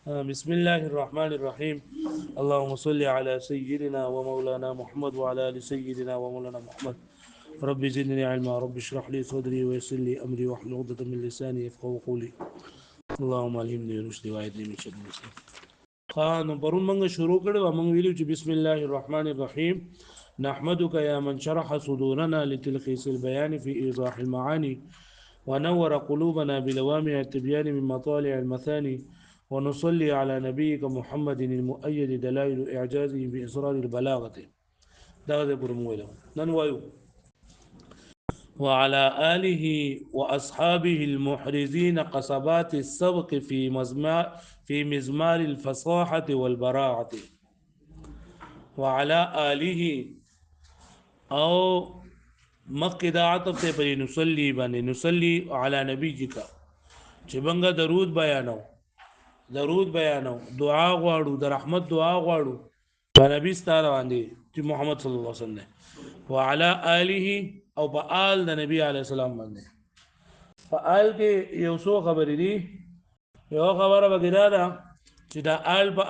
بسم الله الرحمن الرحيم. اللهم صل على سيدنا ومولانا محمد وعلى ال سيدنا ومولانا محمد. رب زدني علما، رب اشرح لي صدري ويسر لي امري واحلل عقدة من لساني يفقهوا قولي. اللهم علمني رشدي واعذني من شر نفسي. خان برون منغ شروع کړو موږ ویلو چې بسم الله الرحمن الرحيم. نحمدك يا من شرح صدورنا لتلخيص البيان في ايضاح المعاني، ونور قلوبنا بلوامع التبيان من مطالع المثاني، ونصلي على نبيك محمد المؤيد دلائل إعجازه بإصرار البلاغة. ده برموله ننويو. وعلى آله وأصحابه المحرزين قصبات السبق في مزمار الفصاحة والبراعة. وعلى آله أو مقدا عطف پر نصلي باندې نصلي على نبيك چې بنګه درود بیانو دعا غواړو د رحمت دعا غواړو په نبی ستاره باندې چې محمد صلی الله علیه وسلم وعلى آله او په آل د نبی علیه السلام باندې. په آل کې یو څو خبرې دي. یو خبره وګړه ده چې دا آل په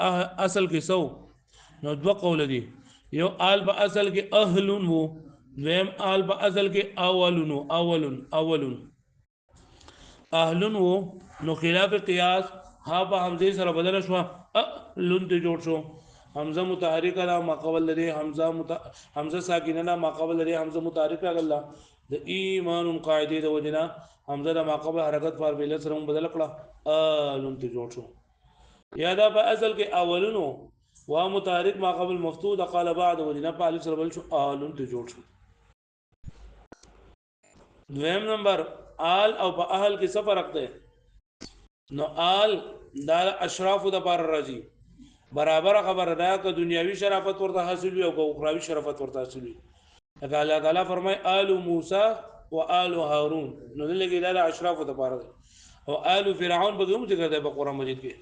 اصل کې سو نو دوه قول دي. یو آل په اصل کې اهلون وو، دویم آل په اصل کې اولون اهلون وو. نو خلاف قیاس ها په حمزه سره بدل شو، لون ته جوړ شو. حمزه متحرکه را ما قبل لري حمزه ساکنه نه ما قبل لري حمزه متحرکه غلا د ایمان قاعده د وجنا حمزه د ما قبل حرکت فار ویل سره بدل کړه لون ته جوړ شو. یا دا په اصل کې اولونو وا متحرک ما قبل مفتوح قال بعد وجنا په الف سره بدل شو لون ته جوړ شو. دویم نمبر آل او په اهل کې څه فرق دی؟ نو آل دا اشراف د بار راځي، برابر خبره ده که دنیاوی شرافت ورته حاصل وي او که اخروی شرافت ورته حاصل وي. لکه الله تعالی فرمای آل موسی و آل هارون، نو دلته دا اشراف د بار ده. او آل فرعون په کوم ذکر ده په قران مجید کې؟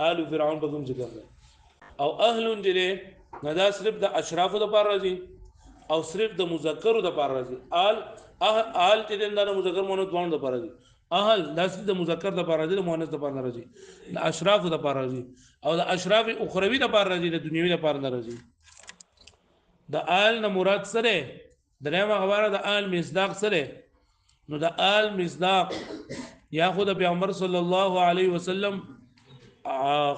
آل فرعون په کوم ذکر ده؟ او اهل جره نه دا صرف د اشراف د بار راځي او صرف د مذکر د بار راځي. آل چې د مذکر مؤنث دوه د بار راځي. اهل دا صرف د مذکر د بار راځي، د مؤنث د بار نه راځي. د اشراف د بار راځي او د اشراف اخروی د بار راځي، د دنیوي د بار نه راځي. د آل نه مراد سره درېمه خبره د آل مصداق سره. نو د آل مصداق یا خود پیغمبر صلی الله علیه وسلم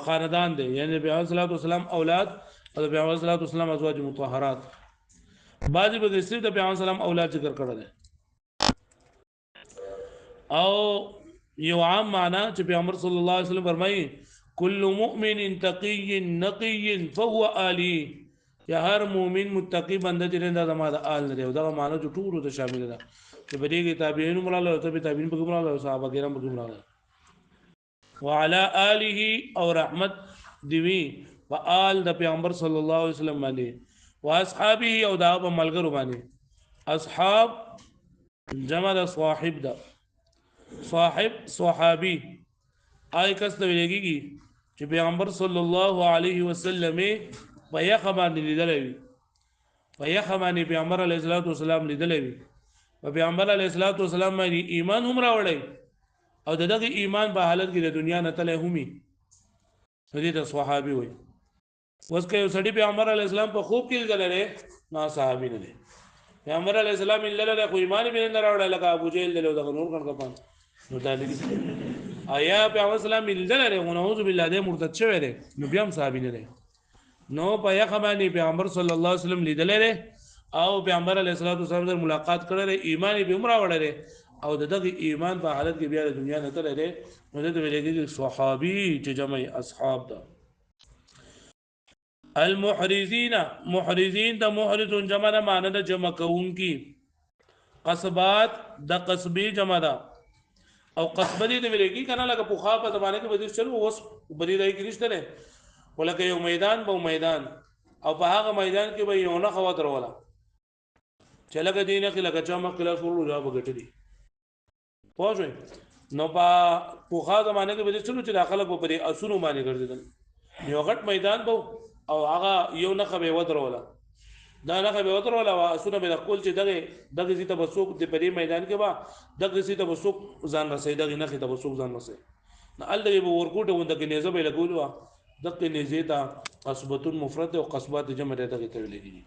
خاندان دی، یعنی پیغمبر صلی الله علیه وسلم اولاد او د پیغمبر صلی الله علیه وسلم ازواج مطهرات. بعضی به صرف د پیغمبر صلی الله علیه وسلم اولاد ذکر کړل دي. او یو عام معنا چې پیغمبر صلی الله علیه وسلم فرمایي کل مؤمن تقی نقی فهو آلی، یا هر مؤمن متقی بنده چې دا زما د آل نه دی. دا معنا چې ټول ته شامل ده چې په دې کې تابعین مراله او تابعین په مراله او صحابه کرام په مراله. وعلى آله او رحمت دیوی په آل د پیغمبر صلی الله علیه وسلم باندې، واصحابه او دا په ملګرو باندې. اصحاب جمع د صاحب ده، صاحب صحابي آی کس ته ویلېږي چې پیغمبر صلی الله علیه وسلم په یخ باندې لیدلی وي، په یخ باندې پیغمبر علیه الصلاۃ والسلام لیدلی وي، په پیغمبر علیه الصلاۃ والسلام باندې ایمان هم راوړی او دغه ایمان په حالت کې د دنیا نه تله همي، دې ته صحابي وي. اوس که یو سړی پیغمبر علیه السلام په خوب کې لیدلی نه صحابي نه دی. پیغمبر علیه السلام لیدلی خو ایمان یې نه راوړی، لکه ابو جهل دی او دغه نور کڼ کپان نو دا لري. آیا پیغمبر اسلام لیدلی خو نعوذ بالله دی مرتد شوی دی، نو بیا هم صحابي نه دی. نو په یخه باندې پیغمبر صلی الله علیه وسلم لیدلی دی او پیغمبر علیه الصلاۃ والسلام سره ملاقات کړی دی، ایمان یې به هم راوړی دی او دغه ایمان په حالت کې بیا د دنیا نه تللی دی. نو دته ویل کېږي صحابي چې جمع اصحاب ده. المحرزین، محرزین د محرز جمع نه معنی د جمع کوونکی. قصبات د قصبی جمع ده او قصبه دې ویل کېږي کنه لکه په خوا په زمانه کې بدیش چلو اوس بری راي کې نشته نه، ولکه یو میدان به میدان او په هغه میدان کې به یو نه خوا دروله چې لکه دینه کې لکه چا مخ کلاس ورو جواب غټلی پوه. نو په خوا زمانه کې بدیش چلو چې داخله په پرې اسونو باندې ګرځیدل، یو غټ میدان به او هغه یو نه خو به ودروله، دا نه به وتروله او اسونه به خپل چې دغه زی ته بسوک د پرې میدان کې با دغه زی ته بسوک ځان رسې، دغه نه ته بسوک ځان رسې. الدغه به ورکوټه وند کې نيزه به لګولو دغه نيزه ته قصبه مفرد او قصبات جمع ته ویل دي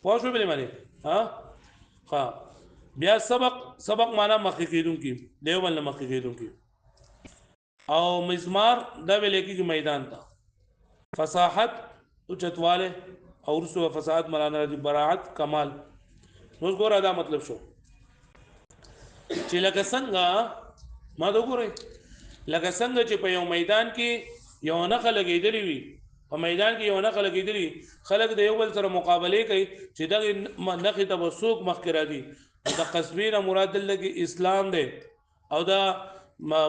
پوه شو به معنی ها بیا سبق معنا مخکې کېدونکي دیو بل مخکې کېدونکي او مزمار دا ویل کېږي میدان ته فصاحت او چتواله او رسو فصاحت مولانا دی براعت کمال نو ګوره دا مطلب شو چې لکه څنګه ما دا ګوره لکه څنګه چې په یو میدان کې یو نخ لګېدلی وي په میدان کې یو نخ لګېدلی خلک د یو بل سره مقابله کوي چې دغه نخ ته وسوق مخکې راځي د قصبین مراد دلته اسلام دی او دا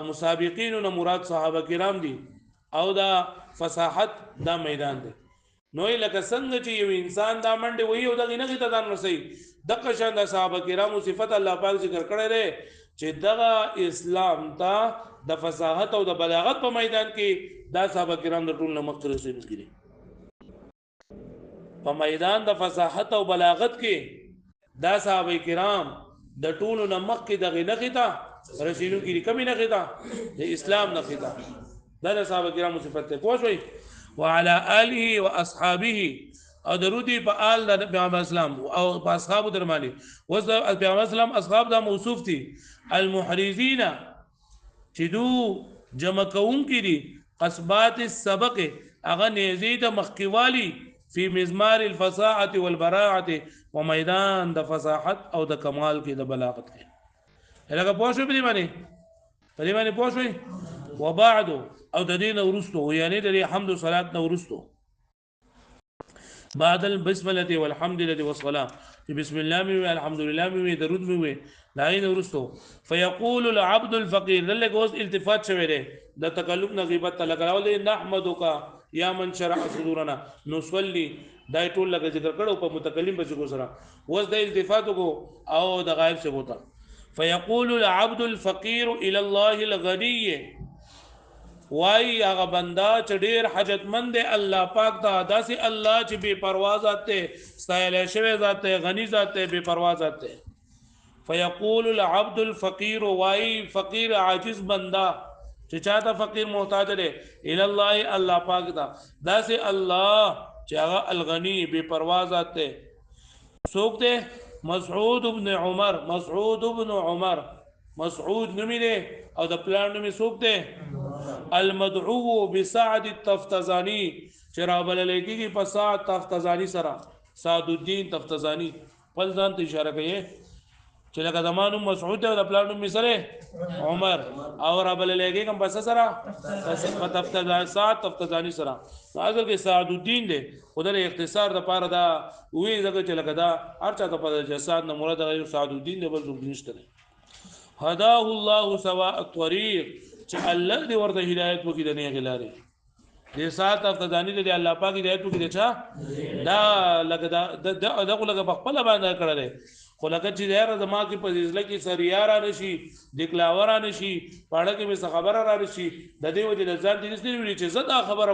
مسابقین مراد صحابه کرام دي او دا فصاحت دا میدان دی نو لکه څنګه چې یو انسان دا منډه وي او دغه نخ ته ځان رسي دغه شان د صحابه کرامو صفت الله پاک ذکر کړی دی چې دغه اسلام ته د فصاحت او د بلاغت په میدان کې دا صحابه کرام د ټول نمک رسېدل په میدان د فصاحت او بلاغت کې دا صحابه کرام د ټول نمک کې دغه نخ ته رسېدل کې کمی نخ ته د اسلام نخ ته دا د صحابه کرامو صفت ته پوښوي وعلى آله واصحابه او درودی په آل د پیغمبر اسلام او په اصحاب درمانی وز د پیغمبر اسلام اصحاب دا موصوف دي المحرزین چې دو جمع کون کی دي قصبات السبق اغه نزيد مخکوالی فی مزمار الفصاحه والبراعه ومیدان د فصاحت او د کمال کې د بلاغت کې لکه پوښو په دې باندې پوښوي وبعد او د دین ورستو یعنی د حمد و صلات نو ورستو بعد البسمله والحمد لله والصلاه بسم الله مي الحمد لله مي درود مي لاین ورستو فيقول العبد الفقير دلته اوس التفات شوی دی د تکلف نه غیبت لګراول نحمدک یا من شرع صدورنا نصلي دای ټول لګ ذکر کړو په متکلم بچو کو سره اوس د التفات کو او د غائب سے ہوتا فيقول العبد الفقير الى الله الغني وای هغه بندا چې ډیر حاجتمند دی الله پاک ته داسې الله چې بے پروا ذات ته استایل شوی ذات ته غنی ذات ته بے پروا ذات ته فیقول العبد الفقير وای فقیر عاجز بندا چې چاته فقیر محتاج دی ال الله الله پاک ته داسې الله چې هغه الغنی بے پروا ذات ته څوک ته مسعود ابن عمر مسعود نومي دی او د پلان نومي څوک ته المدعو بسعد التفتزاني چرابل لګي په سعد تفتزاني سره سعد الدين تفتزاني بل ځان ته اشاره کوي چې لکه زمانو مسعود او د پلانو مسره عمر او رابل لګي کوم بس سره تفتزاني سعد تفتزاني سره اصل کې سعد الدين دی خدای اختصار د پاره دا وی دغه چې لکه دا ارچا ته په جساد نه مراد غیر سعد الدين دی بل څه نشته هداه الله سواء الطريق چې الله دې ورته هدایت وکړي د نه غلاري دې سات افتدانی دې الله پاک هدایت وکړي چا دا لکه دا دغه لکه په خپل باندې کړل خو لکه چې دا زما کې په ځله کې سریارا نشي د کلاورا نشي پاړه کې به خبره را نشي د دې وجه د ځان دې نسې ویلي چې زدا خبره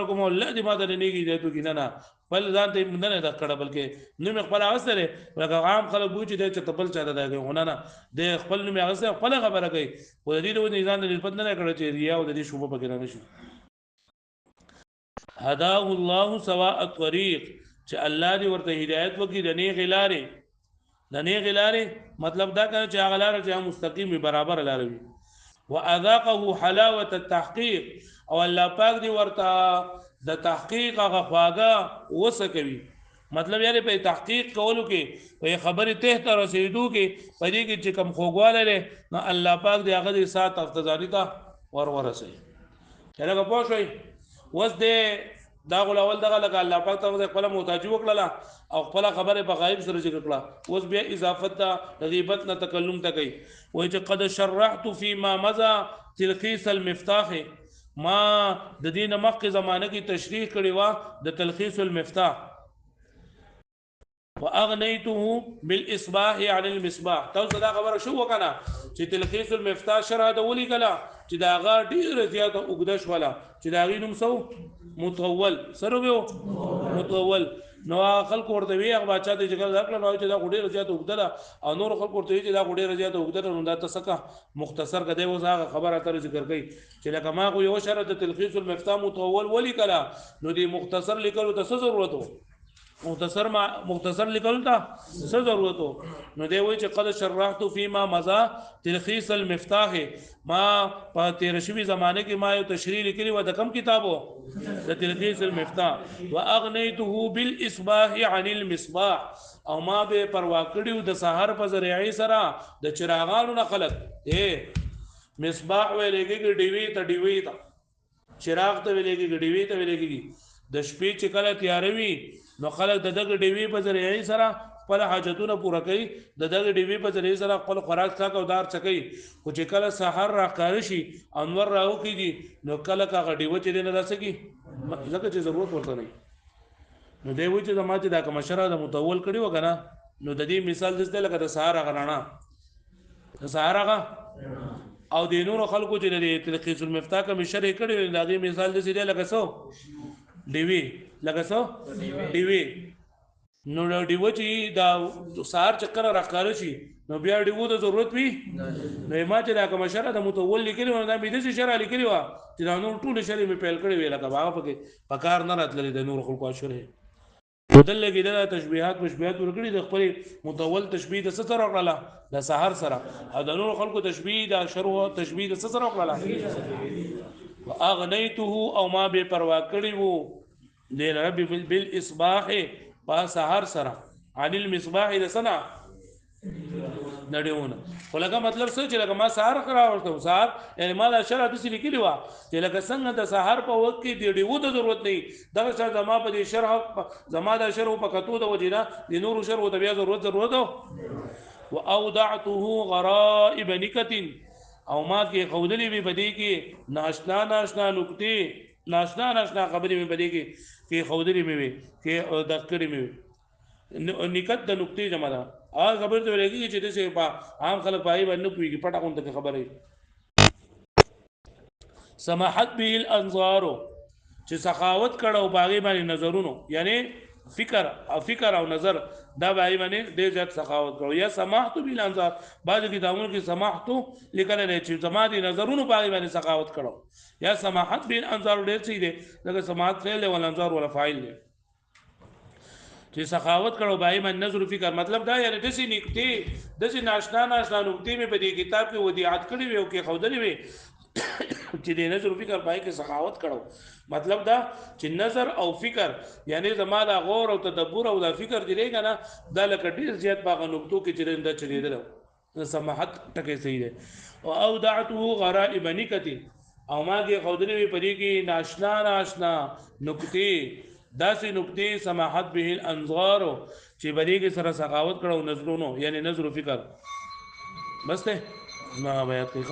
کومه الله دې ماته نه کیږي هدایت وکړي نه بل ځان ته نه د کړه بلکې نو مې خپل اوسره لکه عام خلک بوچ دې چې تبل چاته دا غونه نه د خپل نو مې اوسره خپل خبره کوي خو دې د ځان د نسبت نه کړه چې ریا او د دې شوبه پکې نه شي هداه الله سواء الطريق چې الله دې ورته هدایت وکړي د نه غلارې مطلب دا کنه چې هغه لار چې مستقیم برابر لار وي واذاقه حلاوه التحقيق او الله پاک دې ورته د تحقیق هغه خواږه وسکوي مطلب یعنی په تحقیق کولو کې په خبره ته رسیدو کې په دې کې چې کم خوګواله لري نو الله پاک دې هغه دې سات افتزاری ته ورسي کله کو پوښوي وس دې دا غول اول دغه لکه الله پاک ته خپل محتاج وکړه او خپل خبره په غایب سره ذکر کړه اوس بیا اضافت د غیبت نه تکلم ته کوي وای چې قد شرحت فيما مضى تلخيص المفتاح ما د دین مخکې زمانه کې تشریح کړی و د تلخیص المفتاح واغنيته بالاصباح عن المصباح تاسو دا خبره شو وکنه چې تلخیص المفتاح شرح د ولي کلا چې دا غا ډیر زیاته وګدش ولا چې دا غینم سو مطول سره وو مطول نو خلق ورته وی هغه بچا د جګړه دکړه نو چې دا غوډه رضایت وګدله او نور خلق ورته وی چې دا غوډه رضایت وګدله نو دا تسکه مختصر کده و هغه خبره تر ذکر کوي چې لکه ما خو یو شرط تلخیص المفتاح متول ولی کلا نو دی مختصر لیکلو ته څه ضرورت وو مختصر لیکل ته څه ضرورت نو دی وای چې قد شرحت فيما مضى تلخيص المفتاح ما په تیر شوی زمانه کې ما یو تشریح لیکلی و د کم کتابو د تلخيص المفتاح واغنيته بالاصباح عن المصباح او ما به پروا کړیو د سحر په ذریعه سره د چراغانو نه خلق مصباح ویلېږي ډیوی ته ډیوی ته چراغ ته ویلېږي ډیوی ته ویلېږي د شپې چې کله تیاروي نو خلک د دغه ډیوی په ذریعه سره خپل حاجتونه پوره کوي د دغه ډیوی په ذریعه سره خپل خوراک څاک او دار چکي خو چې کله سحر راښکار شي انور راو کیږي نو کله هغه ډیو چې نه راسي ځکه چې ضرورت ورته نه نو دی وایي چې زما چې دا کوم شرع د متول کړي وکنه نو د دې مثال دسته لکه د سحر غرانا د سحر هغه او د نور خلکو چې د تلخیص المفتاح کوم شرع کړي دا غي مثال د سیده لکه سو ډیوی لکه سو ډیوی نو ډیو چې دا سار چکر راخاره شي نو بیا ډیو د ضرورت وي نو ما چې دا کوم شرع د متول لیکلی و دا به د شرع لیکلی و چې دا نور ټول شرع می پیل کړی وی لکه هغه پکې پکار نه راتللی د نور خلکو شرع بدل لګی دا تشبیهات ورکړي د خپل متول تشبیه د ستر وکړه د سحر سره او د نور خلکو تشبیه د شروع تشبیه د ستر وکړه واغنيته او ما به پروا کړی وو د رب بالاصباح با سحر سره عن المصباح د سنا نډیونه ولکه مطلب څه چې لکه ما سحر راوړم سحر یعنی ما د شرع د سلی کلی وا چې لکه څنګه د سحر په وخت کې د ډیو د ضرورت نه دغه شرع زما په دې شرع زما د شرع په کتو د وجینا د نور شرع د بیا ضرورت واودعته غرائب نکتين او ما کې خودلې به بدی کې ناشنا نقطې ناشنا خبرې مې بدی کې خودلې مې وي کې د کړې مې نکت د نقطې جمع ده هغه خبر ته ولګي چې د څه په عام خلک پای باندې کوي پټه کوم ته خبرې سماحت به الانظار چې سخاوت کړه او باغې باندې نظرونو یعنی فکر او نظر دا باندې باندې ډېر زیات سخاوت کړو یا سماحت بالانظار بعض کتابونو کې سماحت لیکل نه چې سماحت نظرونو باندې سخاوت کړو یا سماحت بالانظار ډېر څه دي دغه سماحت فعل او انظار ولا فاعل دي چې سخاوت کړو باندې نظر فکر مطلب دا یعنی د سې نکته د سې ناشنا نکته مې په دې کتاب کې ودیعت کړی وي او کې خودلې وي چې د نظر فکر پای کې سخاوت کړو مطلب دا چې نظر او فکر یعنی زما دا غور او تدبر او دا فکر دی کنه دا لکه ډیر زیات باغ نقطو کې چې د چلیدل سماحت ټکي صحیح ده او اودعته غرائب نکتی او ما کې خودلې وي په دې کې ناشنا نقطې داسې نقطې سماحت به الانظار چې بری کې سره سخاوت کړو نظرونو یعنی نظر فکر بس ته ما بیات کې